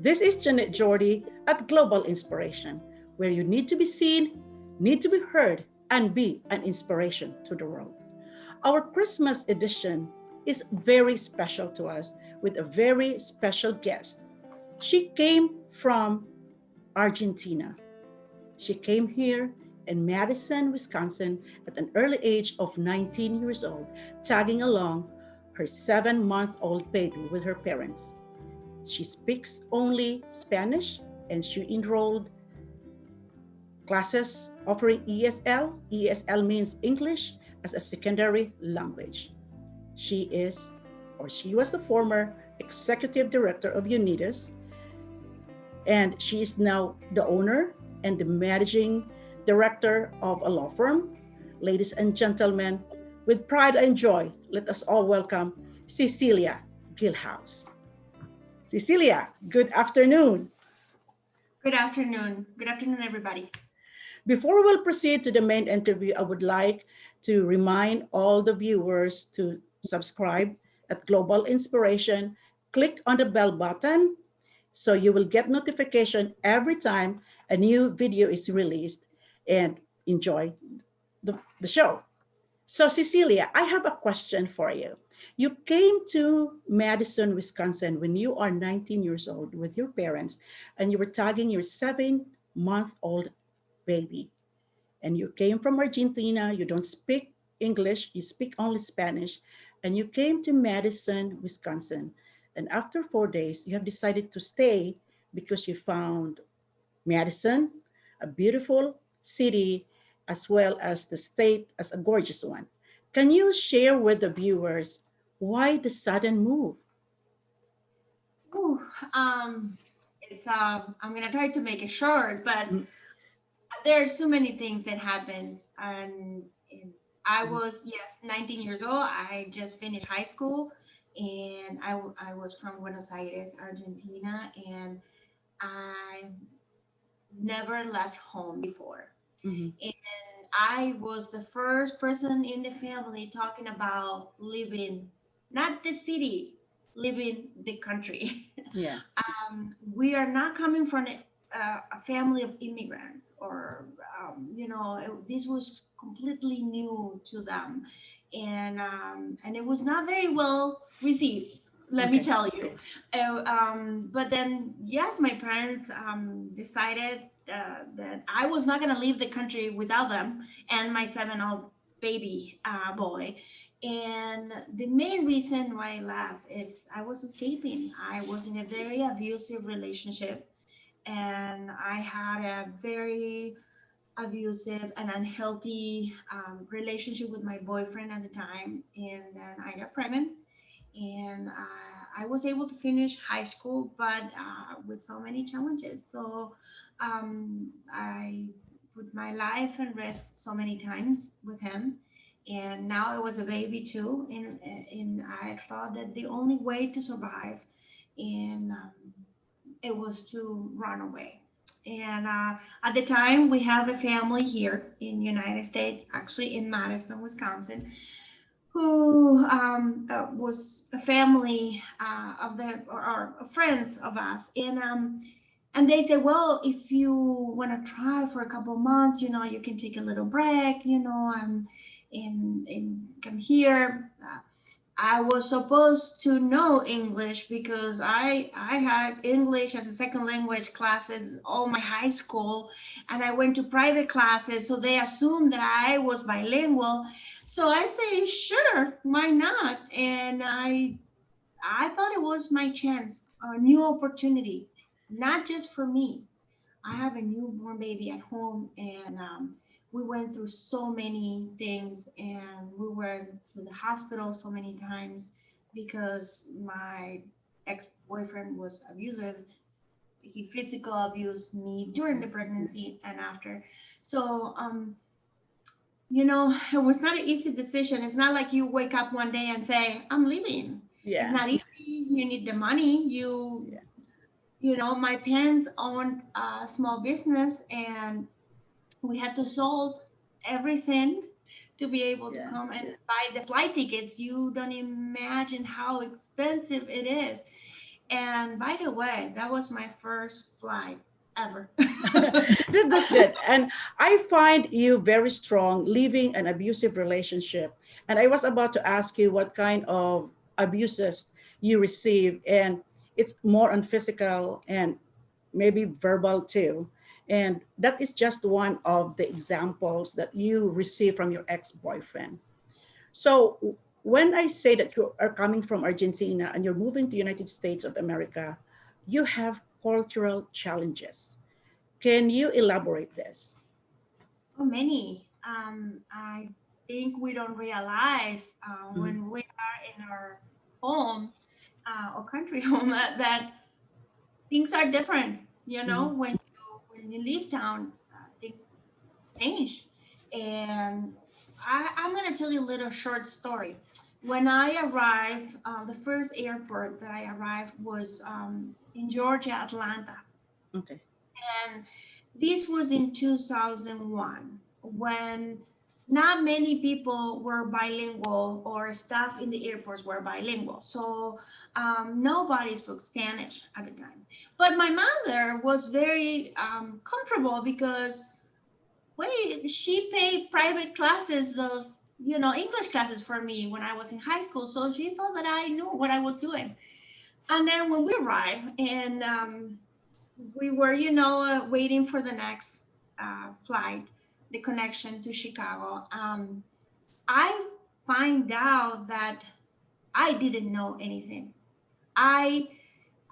This is Janet Jordy at Global Inspiration, where you need to be seen, need to be heard, and be an inspiration to the world. Our Christmas edition is very special to us with a very special guest. She came from Argentina. She came here in Madison, Wisconsin at an early age of 19 years old, tagging along her 7-month-old baby with her parents. She speaks only Spanish and she enrolled classes offering ESL. ESL means English as a secondary language. She was the former Executive Director of UNIDOS, and she is now the owner and the managing director of a law firm. Ladies and gentlemen, with pride and joy, let us all welcome Cecilia Gillhouse. Cecilia, good afternoon. Good afternoon. Good afternoon, everybody. Before we will proceed to the main interview, I would like to remind all the viewers to subscribe at Global Inspiration. Click on the bell button so you will get notification every time a new video is released, and enjoy the show. So Cecilia, I have a question for you. You came to Madison, Wisconsin when you are 19 years old with your parents, and you were tagging your 7-month-old baby. And you came from Argentina, you don't speak English, you speak only Spanish, and you came to Madison, Wisconsin. And after 4 days, you have decided to stay because you found Madison, a beautiful city, as well as the state as a gorgeous one. Can you share with the viewers why the sudden move? Ooh, it's I'm gonna try to make it short, but Mm, there are so many things that happened, and I was 19 years old. I just finished high school, and I was from Buenos Aires, Argentina, and I never left home before. mhm. And I was the first person in the family talking about living, not the city, living the country. Yeah. We are not coming from a family of immigrants, or this was completely new to them, and it was not very well received. Let me Okay. tell you. But then, yes, my parents decided that I was not going to leave the country without them and my 7-year-old baby boy. And the main reason why I left is I was escaping. I was in a very abusive relationship, and I had a very abusive and unhealthy relationship with my boyfriend at the time. And then I got pregnant, and I was able to finish high school, but with so many challenges. So I put my life at risk so many times with him, and now I was a baby too, and I thought that the only way to survive, and it was to run away. And at the time, we have a family here in United States, actually in Madison, Wisconsin, who was a family of the or friends of us, and they said, well, if you want to try for a couple of months, you can take a little break, and come here. I was supposed to know English because I had English as a second language classes all my high school, and I went to private classes, so they assumed that I was bilingual. So I say, sure, why not? And I thought it was my chance, a new opportunity, not just for me. I have a newborn baby at home, and we went through so many things, and we went to the hospital so many times because my ex-boyfriend was abusive. He physical abused me during the pregnancy and after. So, it was not an easy decision. It's not like you wake up one day and say, I'm leaving. It's Yeah. not easy. You need the money. Yeah. My parents owned a small business, and we had to sold everything to be able to Yeah. come and buy the flight tickets. You don't imagine how expensive it is. And by the way, that was my first flight ever. That's good. And I find you very strong leaving an abusive relationship. And I was about to ask you what kind of abuses you receive. And it's more on physical and maybe verbal too. And that is just one of the examples that you receive from your ex-boyfriend. So when I say that you are coming from Argentina and you're moving to United States of America, you have cultural challenges. Can you elaborate this? So many. I think we don't realize Mm, when we are in our home or country home that things are different. You know, mhm, when you leave town, things change. And I'm gonna tell you a little short story. When I arrived, the first airport that I arrived was in Georgia, Atlanta. okay. And this was in 2001 when not many people were bilingual or staff in the airports were bilingual. So nobody spoke Spanish at the time. But my mother was very comfortable because wait, she paid private classes of English classes for me when I was in high school. So she thought that I knew what I was doing. And then when we arrived and we were, waiting for the next flight, the connection to Chicago. I find out that I didn't know anything. I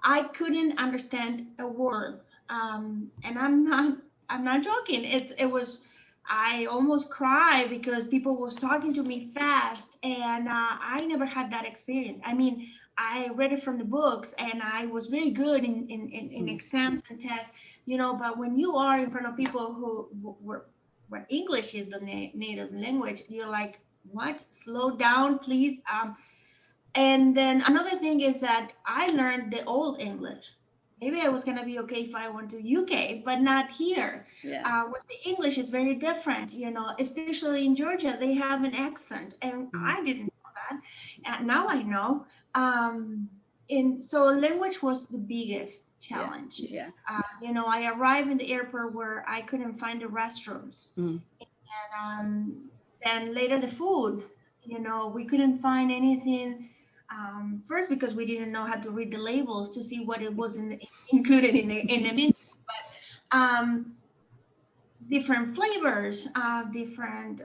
I couldn't understand a word, and I'm not joking. It was I almost cried because people was talking to me fast, and I never had that experience. I mean, I read it from the books, and I was very good in Mm, exams and tests, But when you are in front of people who were where English is the native language, you're like, what? Slow down, please. And then another thing is that I learned the old English. Maybe I was gonna be okay if I went to UK, but not here. yeah. Where the English is very different, especially in Georgia, they have an accent, and Mm, I didn't know that. And now I know. So language was the biggest yeah. challenge. Yeah. I arrived in the airport where I couldn't find the restrooms, Mm, then later the food, we couldn't find anything. First because we didn't know how to read the labels to see what it was included in the menu. Um, Different flavors, different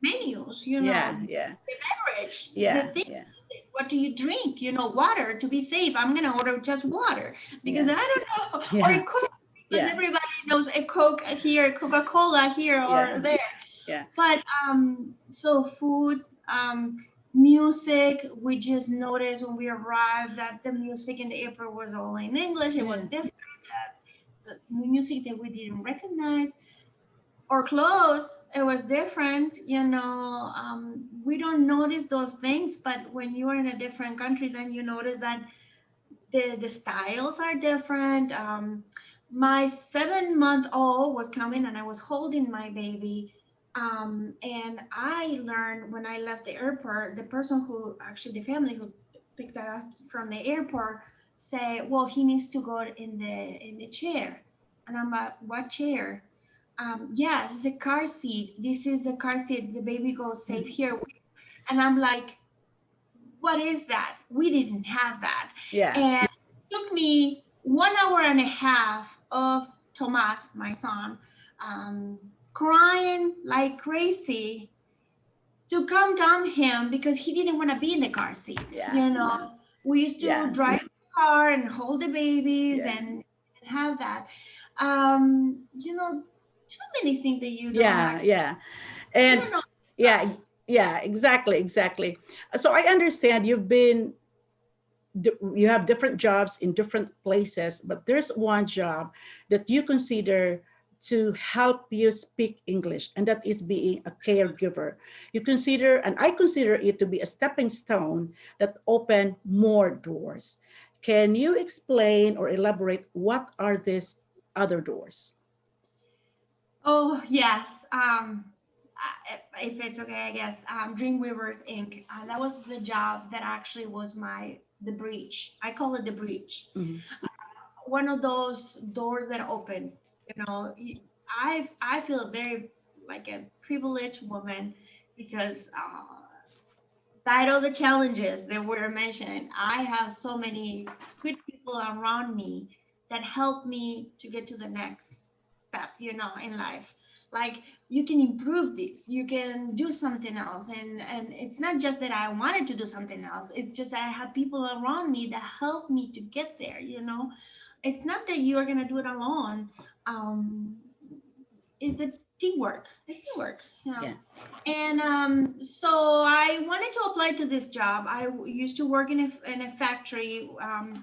menus. yeah. Yeah. The beverage, the Yeah. thing. Yeah. What do you drink? Water to be safe. I'm gonna order just water because Yeah. I don't know, or Yeah. a Coke because Yeah. everybody knows a Coke here, Coca-Cola here Yeah. or there. Yeah. But so food, music, we just noticed when we arrived that the music in the airport was all in English. It was Yeah. different. The music that we didn't recognize. Or clothes, it was different. We don't notice those things, but when you are in a different country, then you notice that the styles are different. My 7-month-old was coming and I was holding my baby. And I learned when I left the airport, the person who actually, the family who picked us up from the airport said, well, he needs to go in the chair. And I'm like, what chair? Yes, it's a car seat. This is a car seat. The baby goes safe Mm, here. And I'm like, what is that? We didn't have that. yeah. And it took me 1 hour and a half of Tomas, my son, um, crying like crazy to calm down him because he didn't want to be in the car seat. Yeah. We used to Yeah. drive the car and hold the babies Yeah. and have that. Too many things that Yeah. Yeah. you And don't know yeah, about. yeah, exactly, exactly. So I understand you have different jobs in different places, but there's one job that you consider to help you speak English, and that is being a caregiver. You consider, and I consider it to be a stepping stone that open more doors. Can you explain or elaborate what are these other doors? Oh, yes. If it's okay, I guess. Dreamweavers Inc. That was the job that actually was my the breach. I call it the breach. Mhm. One of those doors that open. You know, I feel very like a privileged woman because aside of the challenges that were mentioned, I have so many good people around me that help me to get to the next step, in life. Like you can improve this, you can do something else. And it's not just that I wanted to do something else, it's just that I have people around me that help me to get there. It's not that you are gonna do it alone. Um, it's the teamwork. It's teamwork. Yeah. And so I wanted to apply to this job. I used to work in a factory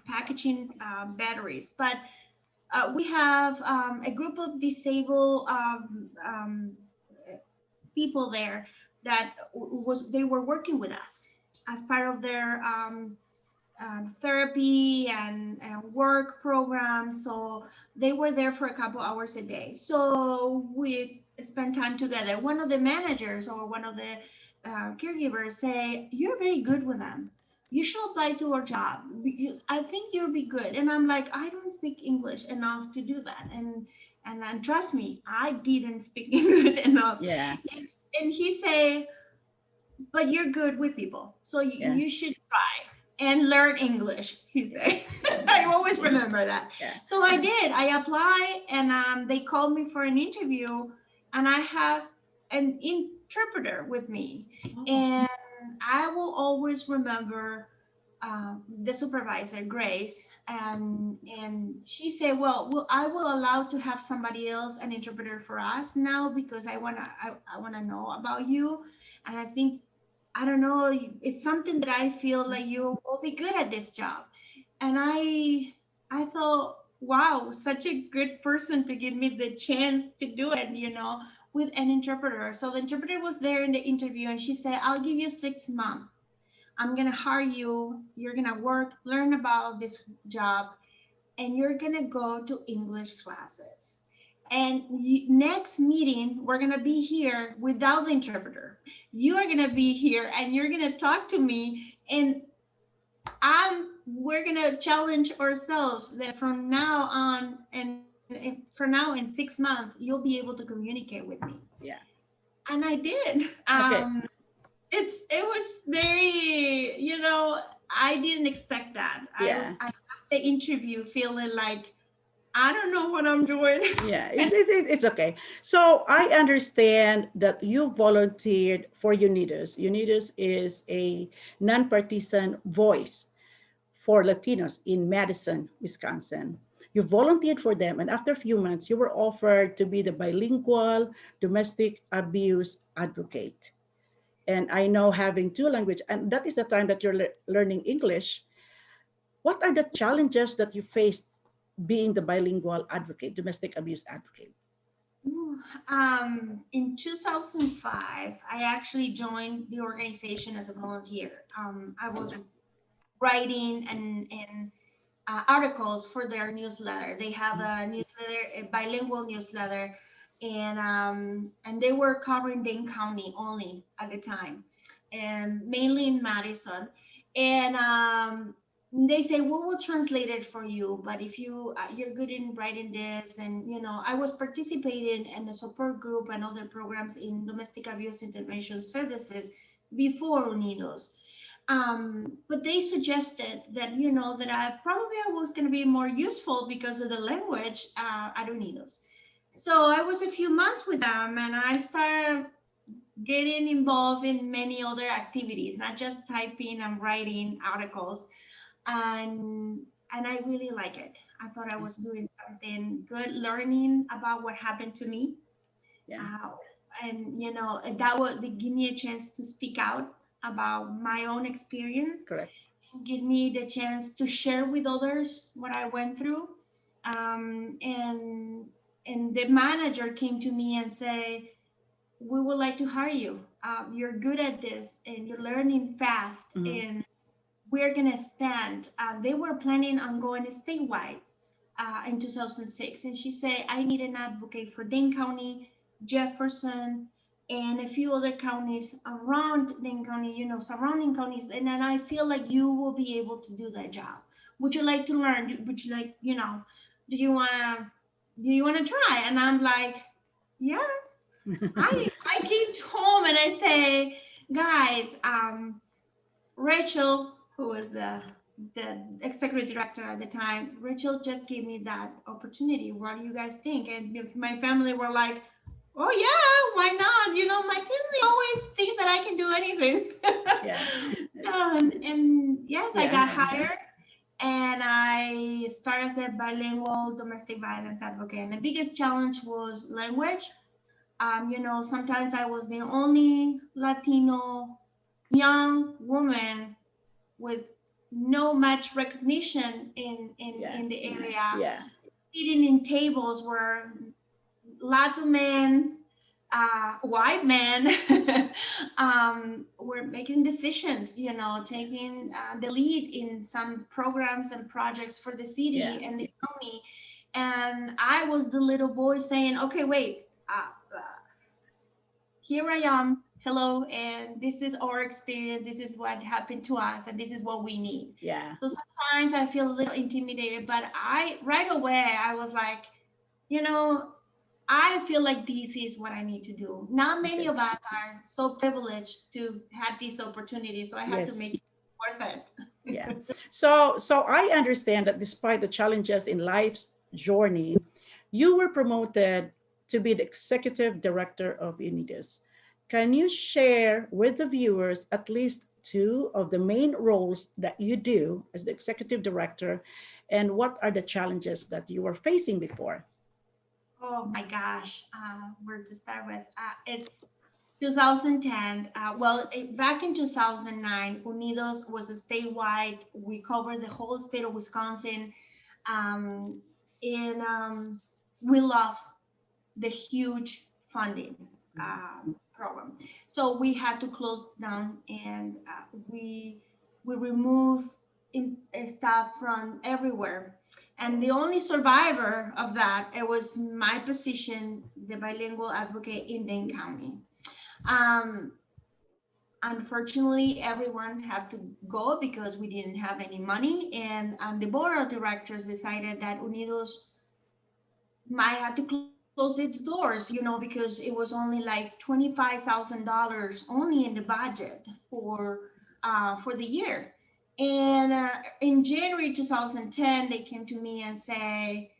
packaging batteries, but we have a group of disabled people there that they were working with us as part of their therapy and work program. So they were there for a couple hours a day. So we spent time together. One of the managers or one of the caregivers say, "You're very good with them. You should apply to our job. I think you'll be good." And I'm like, I don't speak English enough to do that. And trust me, I didn't speak English enough. Yeah. And he say, "But you're good with people, so Yeah. you should try and learn English," he said. I always remember that. Yeah. So I did. I applied, and they called me for an interview, and I have an interpreter with me. Oh. And I will always remember the supervisor, Grace, and she said, "Well, I will allow to have somebody else an interpreter for us now because I wanna know about you, and I think I don't know, it's something that I feel like you will be good at this job." And I thought, wow, such a good person to give me the chance to do it, with an interpreter. So the interpreter was there in the interview, and she said, "I'll give you 6 months. I'm gonna hire you. You're gonna work, learn about this job, and you're gonna go to English classes. And next meeting, we're gonna be here without the interpreter. You are gonna be here, and you're gonna talk to me, and we're gonna challenge ourselves that from now on, and for now in 6 months, you'll be able to communicate with me." Yeah. And I did. Okay. It was very, I didn't expect that. Yeah. I left the interview feeling like I don't know what I'm doing. Yeah, it's okay. So I understand that you volunteered for UNIDOS. UNIDOS is a nonpartisan voice for Latinos in Madison, Wisconsin. You volunteered for them, and after a few months, you were offered to be the bilingual domestic abuse advocate. And I know having two language, and that is the time that you're learning English. What are the challenges that you faced being the bilingual advocate, domestic abuse advocate? Ooh, in 2005, I actually joined the organization as a volunteer. I was writing and articles for their newsletter. They have a newsletter, a bilingual newsletter, and they were covering Dane County only at the time, and mainly in Madison. And they say, "Well, we'll translate it for you, but if you're good in writing this," and I was participating in a support group and other programs in domestic abuse intervention services before Unidos. But they suggested that that I was going to be more useful because of the language at Unidos. So I was a few months with them, and I started getting involved in many other activities, not just typing and writing articles, and I really like it. I thought I was doing something good, learning about what happened to me, Yeah, uh, and that would give me a chance to speak out about my own experience, correct. give me the chance to share with others what I went through. And the manager came to me and say, "We would like to hire you. You're good at this, and you're learning fast, Mhm. and we're gonna spend." They were planning on going statewide in 2006, and she said, "I need an advocate for Dane County, Jefferson, and a few other counties around Dane County, surrounding counties. And then I feel like you will be able to do that job. Would you like to learn? Would you like, do you wanna try? And I'm like, yes. I came home and I say, guys, Rachel, who was the executive director at the time, Rachel just gave me that opportunity. What do you guys think? And my family were like, oh yeah, why not? My family always thinks that I can do anything. Yeah. And yes, I Yeah. got hired and I started as a bilingual domestic violence advocate. And the biggest challenge was language. Sometimes I was the only Latino young woman with no much recognition Yeah. in the area, Yeah. sitting in tables where lots of men, white men, were making decisions, taking the lead in some programs and projects for the Yeah. city and the county. And I was the little boy saying, okay, wait, here I am. Hello, and this is our experience. This is what happened to us, and this is what we need. Yeah. So sometimes I feel a little intimidated, but right away I was like, you know, I feel like this is what I need to do. Not many Okay. of us are so privileged to have these opportunities, so I had to Yes. make it worth Yeah. it. So I understand that despite the challenges in life's journey, you were promoted to be the executive director of UNIDOS. Can you share with the viewers at least two of the main roles that you do as the executive director, and what are the challenges that you were facing before? Oh my gosh, where to start with? It's 2010. Back in 2009, Unidos was a statewide. We covered the whole state of Wisconsin. Um, and we lost the huge funding program. So we had to close down, and we removed staff from everywhere. And the only survivor of that, it was my position, the bilingual advocate in Dane County. Um, Unfortunately, everyone had to go because we didn't have any money, and the board of directors decided that Unidos might have to close its doors, because it was only like $25,000 only in the budget for the year. And in January 2010, they came to me and say,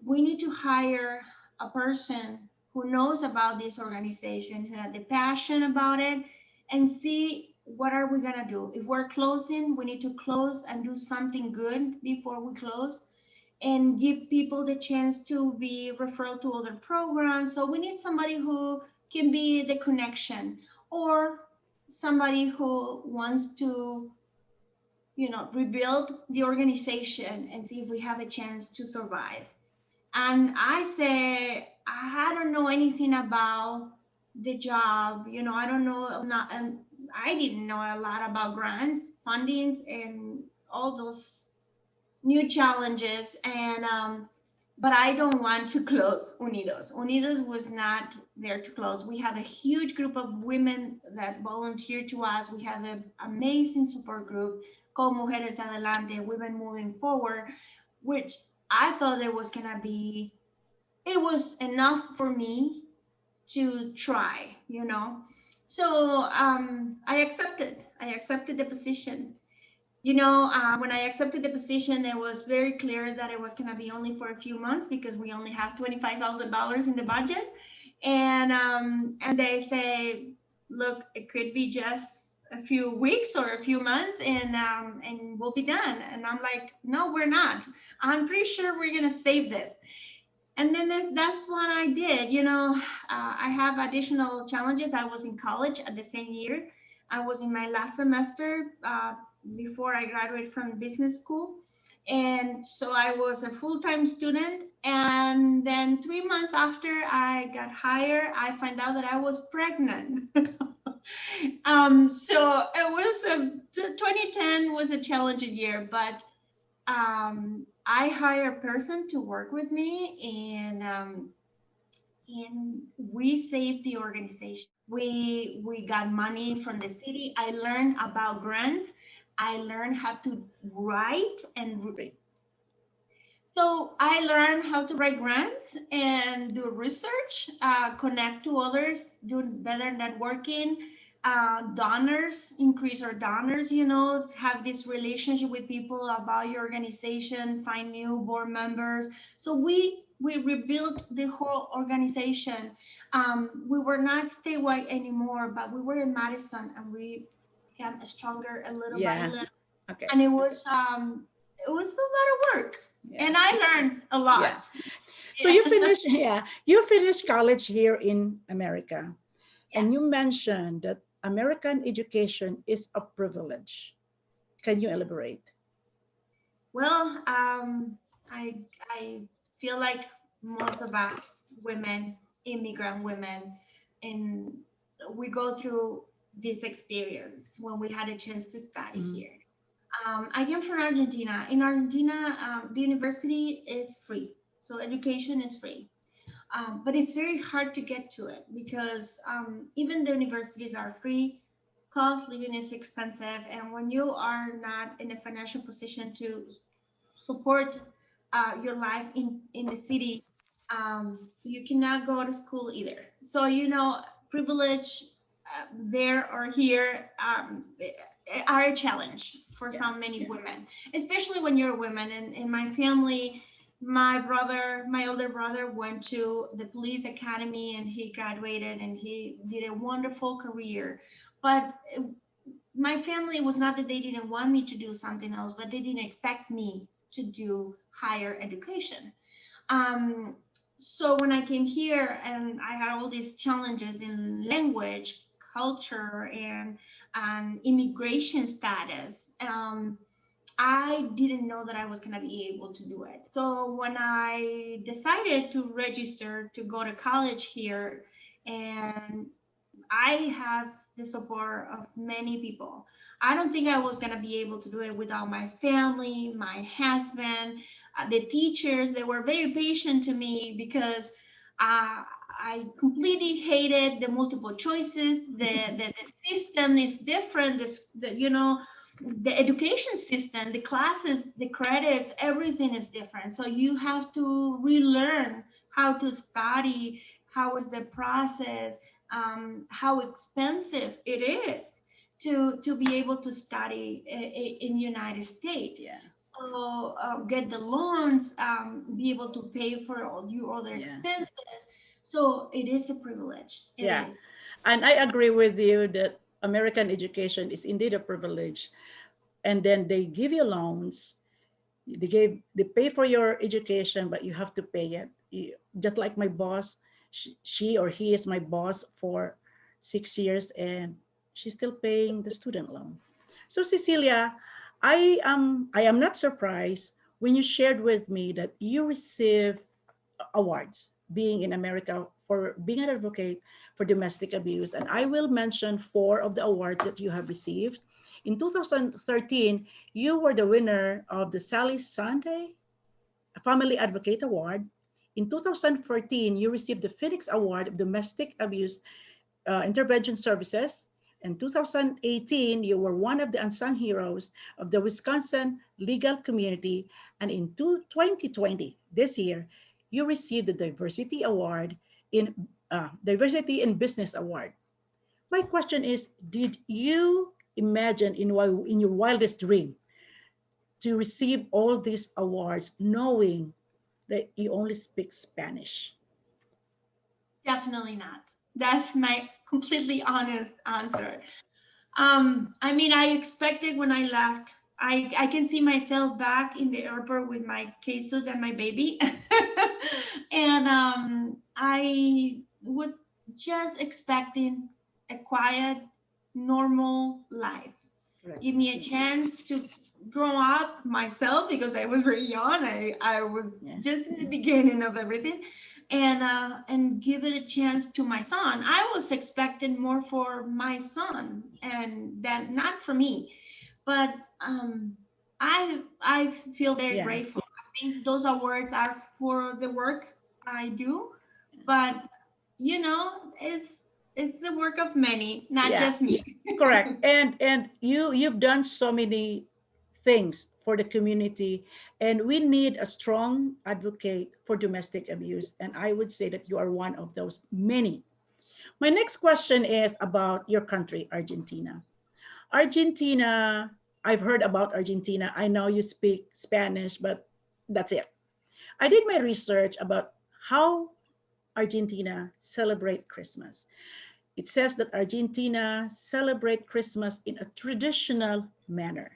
we need to hire a person who knows about this organization, who had the passion about it, and see what are we gonna do. If we're closing, we need to close and do something good before we close and give people the chance to be referred to other programs. So we need somebody who can be the connection, or somebody who wants to, rebuild the organization and see if we have a chance to survive. And I say, I don't know anything about the job. I don't know, not, and I didn't know a lot about grants, fundings, and all those new challenges. And but I don't want to close Unidos. Unidos was not there to close. We have a huge group of women that volunteer to us. We have an amazing support group called Mujeres Adelante, Women Moving Forward, which I thought it was enough for me to try, So I accepted the position. When I accepted the position, it was very clear that it was going to be only for a few months because we only have $25,000 in the budget. And they say, look, it could be just a few weeks or a few months, and we'll be done. And I'm like, no, we're not. I'm pretty sure we're going to save this. And then that's what I did. I have additional challenges. I was in college at the same year. I was in my last semester before I graduated from business school. And so I was a full-time student. And then 3 months after I got hired, I found out that I was pregnant. So it was 2010 was a challenging year, but I hired a person to work with me, and and we saved the organization. We got money from the city. I learned about grants. I learned how to write and Great. so I learned how to write grants and do research, connect to others, do better networking, donors, increase our donors, have this relationship with people about your organization, find new board members. So we rebuilt the whole organization. We were not statewide anymore, but we were in Madison, and we became stronger a little by Yeah. little. Okay. And it was a lot of work, Yeah. and I learned a Yeah. lot. So Yeah. you finished, yeah, you finished college here in America, Yeah. and you mentioned that American education is a privilege. Can you elaborate? Well, I feel like most of us women, immigrant women, and we go through this experience when we had a chance to study Mm. here. I am from Argentina. In Argentina, the university is free, so education is free. But it's very hard to get to it because even the universities are free, cost living is expensive, and when you are not in a financial position to support your life in the city, you cannot go to school either. So privilege there or here are a challenge for Yeah. so many women, especially when you're a woman. And in my family, my older brother went to the police academy and he graduated and he did a wonderful career. But my family was not that they didn't want me to do something else, but they didn't expect me to do higher education. Um, so when I came here and I had all these challenges in language, culture, and immigration status, I didn't know that I was going to be able to do it. So when I decided to register to go to college here, and I have the support of many people. I don't think I was going to be able to do it without my family, my husband, the teachers. They were very patient to me because I completely hated the multiple choices. The system is different. The education system, the classes, the credits, everything is different. So you have to relearn how to study, how is the process, how expensive it is to be able to study in United States. Yeah. So get the loans, be able to pay for all your other Yeah. expenses. So it is a privilege. It Yeah. is. And I agree with you that American education is indeed a privilege. And then they give you loans. They pay for your education, but you have to pay it. Just like my boss, she or he is my boss for 6 years, and she's still paying the student loan. So Cecilia, I am not surprised when you shared with me that you receive awards being in America for being an advocate for domestic abuse. And I will mention four of the awards that you have received. In 2013, you were the winner of the Sally Sunday Family Advocate Award. In 2014, you received the Phoenix Award of Domestic Abuse Intervention Services. In 2018, you were one of the unsung heroes of the Wisconsin legal community. And in 2020, this year, you received the Diversity in Business Award. My question is, did you imagine in your wildest dream to receive all these awards knowing that you only speak Spanish? Definitely not. That's my completely honest answer. I mean, I expected when I left. I can see myself back in the airport with my cases and my baby, and I was just expecting a quiet, normal life. Correct. Give me a chance to grow up myself because I was very young. I was Yeah. just in the beginning of everything, and give it a chance to my son. I was expecting more for my son and then not for me, but um, I feel very Yeah. grateful. I think those awards are for the work I do, but it's the work of many, not Yeah, just me. correct. And you've done so many things for the community, and we need a strong advocate for domestic abuse, and I would say that you are one of those many. My next question is about your country, Argentina. Argentina, I've heard about Argentina. I know you speak Spanish, but that's it. I did my research about how Argentina celebrate Christmas. It says that Argentina celebrate Christmas in a traditional manner.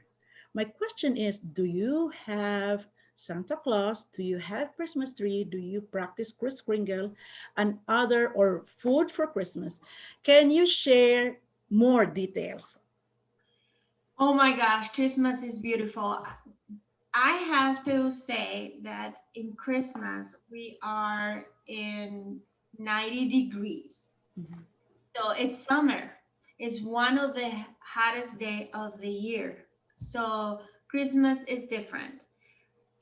My question is, do you have Santa Claus? Do you have Christmas tree? Do you practice Kris Kringle and other or food for Christmas? Can you share more details? Oh my gosh, Christmas is beautiful. I have to say that in Christmas we are in 90 degrees. Mhm. So it's summer. It's one of the hottest day of the year. So Christmas is different.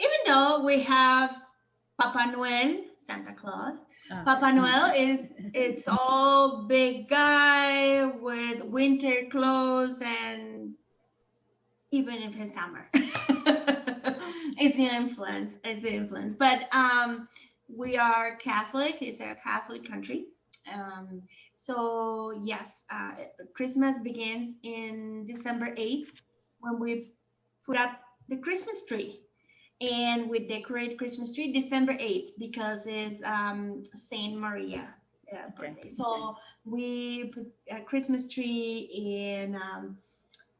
Even though we have Papa Noel, Santa Claus. Okay. Papa Noel is it's all big guy with winter clothes, and even if it's summer. It's the influence. It's the influence. But we are Catholic. It's a Catholic country. Um, so yes, Christmas begins in December 8th when we put up the Christmas tree. And we decorate Christmas tree December 8th because it's Saint Maria Okay. birthday. So we put a Christmas tree in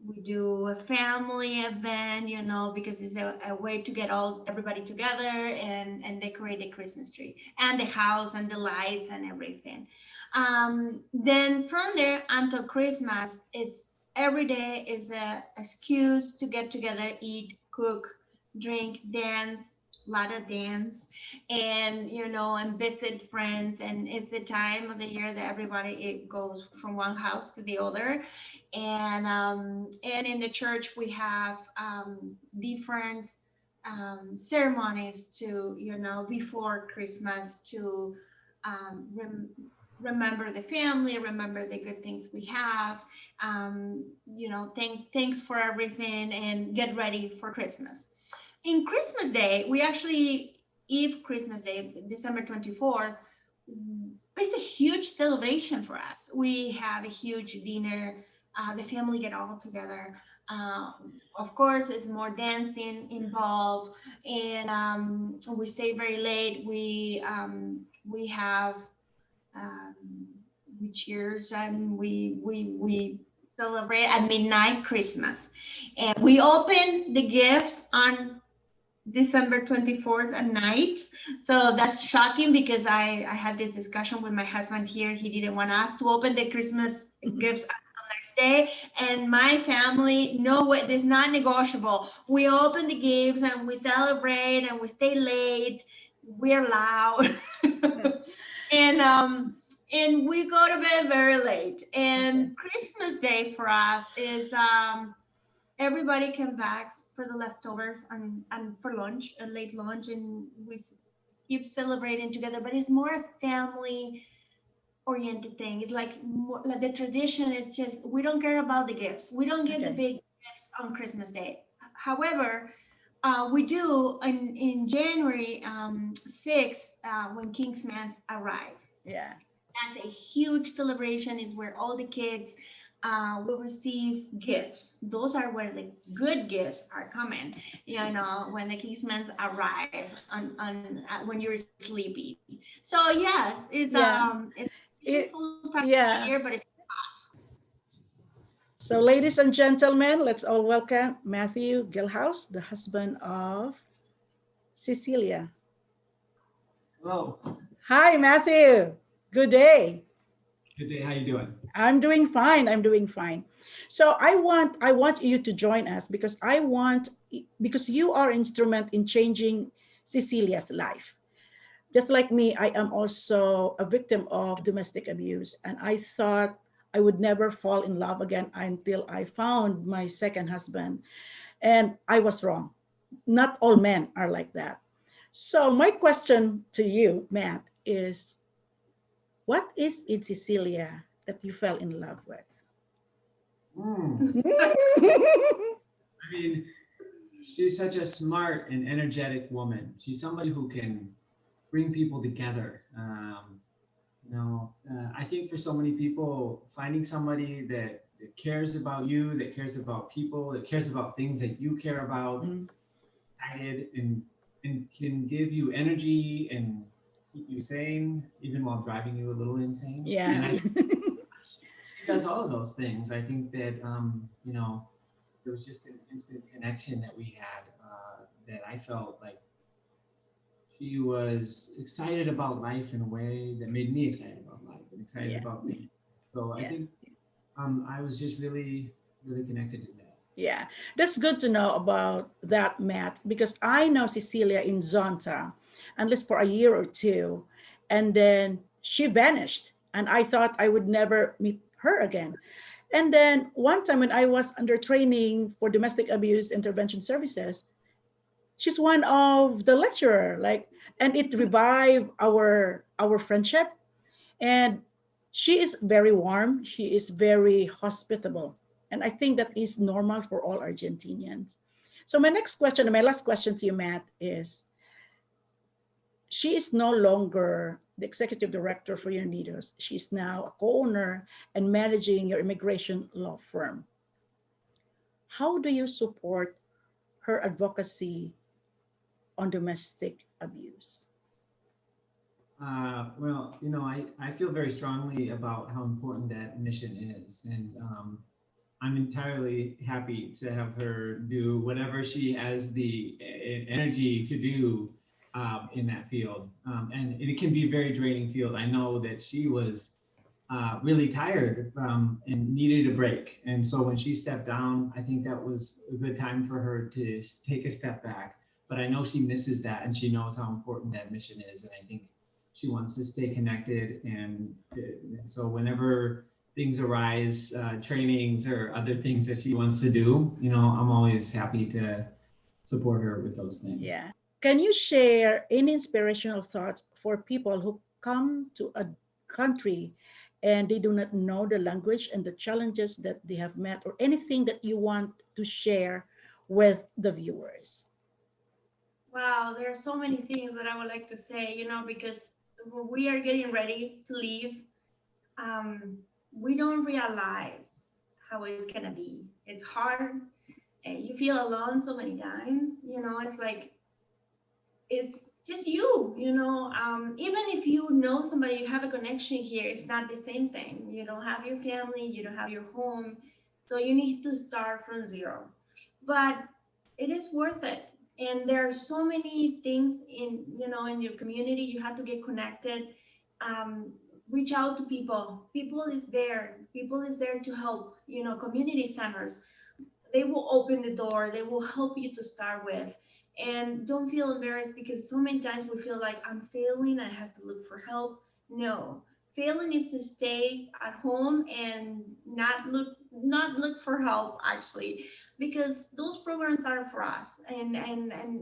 we do a family event, because it's a way to get all everybody together and decorate the Christmas tree and the house and the lights and everything. Then from there until Christmas, it's every day is a excuse to get together, eat, cook, drink, dance, lot of dance, and and visit friends. And it's the time of the year that everybody it goes from one house to the other. And in the church we have different ceremonies to before Christmas to remember the family, remember the good things we have, thanks for everything, and get ready for Christmas. In Christmas Day, we actually Eve Christmas Day, December 24th, it's a huge celebration for us. We have a huge dinner. The family get all together. Of course, there's more dancing involved, and we stay very late. We have um, we cheers and we celebrate at midnight Christmas, and we open the gifts on December 24th at night. So that's shocking because I had this discussion with my husband here. He didn't want us to open the Christmas gifts until next day. And my family, no way, this is not negotiable. We open the gifts and we celebrate and we stay late. We're loud. And we go to bed very late. Okay. And Christmas Day for us is everybody came back for the leftovers and for lunch, a late lunch, and we keep celebrating together. But it's more a family oriented thing. It's like, more, like the tradition is just we don't care about the gifts. We don't give the Okay. big gifts on Christmas Day. However, we do in January 6th when Kingsmans arrive. Yeah. That's a huge celebration. Is where all the kids will receive gifts. Those are where the good gifts are coming. When the Kingsmen arrive on when you're sleepy. So yes, Yeah. it's a It, beautiful time of the year, yeah. but it's So, ladies and gentlemen, let's all welcome Matthew Gillhouse, the husband of Cecilia. Hello. Hi, Matthew. Good day. Good day. How you doing? I'm doing fine. I'm doing fine. So I want you to join us because you are instrument in changing Cecilia's life. Just like me, I am also a victim of domestic abuse, and I thought I would never fall in love again until I found my second husband, and I was wrong. Not all men are like that. So my question to you, Matt, is What is in Cecilia that you fell in love with? Mm. I mean, she's such a smart and energetic woman. She's somebody who can bring people together. I think for so many people, finding somebody that cares about you, that cares about people, that cares about things that you care about, excited and can give you energy and keep you sane, even while driving you a little insane. Yeah. And she does all of those things. I think that, there was just an instant connection that we had that I felt like she was excited about life in a way that made me excited about life and excited Yeah. about things. So I Yeah. think I was just really, really connected to that. Yeah, that's good to know about that, Matt, because I know Cecilia in Zonta, at least for a year or two, and then she vanished, and I thought I would never meet her again. And then one time when I was under training for domestic abuse intervention services, she's one of the lecturer, like, and it revived our friendship. And she is very warm, she is very hospitable, and I think that is normal for all Argentinians. So my next question and my last question to you, Matt, is she is no longer the executive director for UNIDOS. She's now a co-owner and managing your immigration law firm. How do you support her advocacy on domestic abuse? I feel very strongly about how important that mission is. And I'm entirely happy to have her do whatever she has the energy to do in that field. And it can be a very draining field. I know that she was really tired and needed a break. And so when she stepped down, I think that was a good time for her to take a step back. But I know she misses that and she knows how important that mission is. And I think she wants to stay connected. And so whenever things arise, trainings or other things that she wants to do, I'm always happy to support her with those things. Yeah. Can you share any inspirational thoughts for people who come to a country and they do not know the language and the challenges that they have met, or anything that you want to share with the viewers? Wow, there are so many things that I would like to say, because we are getting ready to leave. We don't realize how it's gonna be. It's hard. And you feel alone so many times. It's like it's just even if you know somebody, you have a connection here, it's not the same thing. You don't have your family, you don't have your home, so you need to start from zero. But it is worth it. And there are so many things in your community. You have to get connected. Reach out to people. People is there to help. Community centers, they will open the door, they will help you to start with. And don't feel embarrassed, because so many times we feel like I'm failing, I have to look for help. No, failing is to stay at home and not look for help, actually, because those programs are for us, and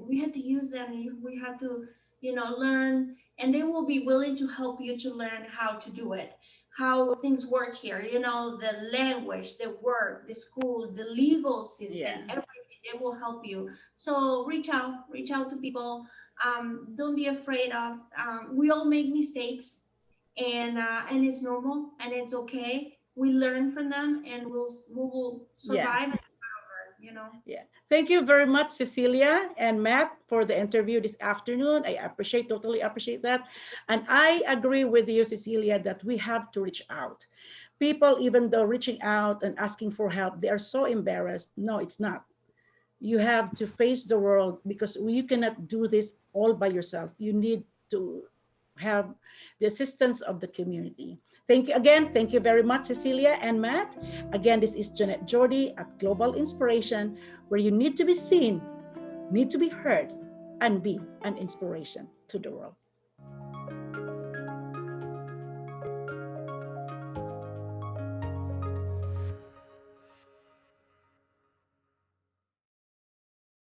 we have to use them. We have to learn, and they will be willing to help you to learn how to do it, how things work here, the language, the work, the school, the legal system, Yeah. everything. They will help you. So reach out to people. Don't be afraid of. We all make mistakes, and it's normal and it's okay. We learn from them, and we will Yeah. survive and recover. Yeah. Thank you very much, Cecilia and Matt, for the interview this afternoon. I totally appreciate that. And I agree with you, Cecilia, that we have to reach out. People, even though reaching out and asking for help, they are so embarrassed. No, it's not. You have to face the world, because you cannot do this all by yourself. You need to have the assistance of the community. Thank you again. Thank you very much, Cecilia and Matt. Again, this is Jeanette Jordy at Global Inspiration, where you need to be seen, need to be heard, and be an inspiration to the world.